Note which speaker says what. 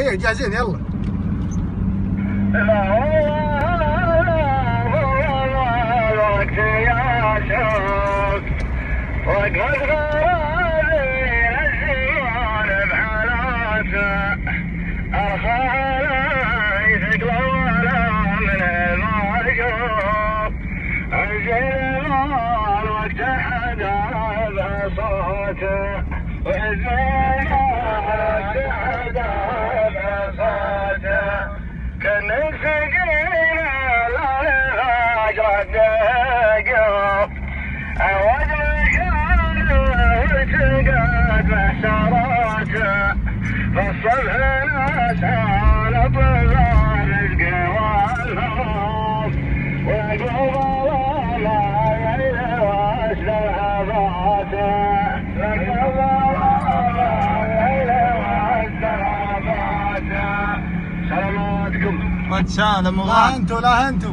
Speaker 1: ايه جاهزين يلا.
Speaker 2: الوقت يا شوق وقد غرابين الزمان بحالاته الخلايق ولا من المعجوب الزمان وقت حدا بصوته والزمان وقت حدا بصوته كأنك سقينا الهجرة دقيق وجهك ارتقت محسراته فالصبح نسال طلع رزق والهوب وقلب ولا يلي واسلم عباته وقلب ولا يلي واسلم عباته. سلاماتكم.
Speaker 1: ما تسالم لا انتو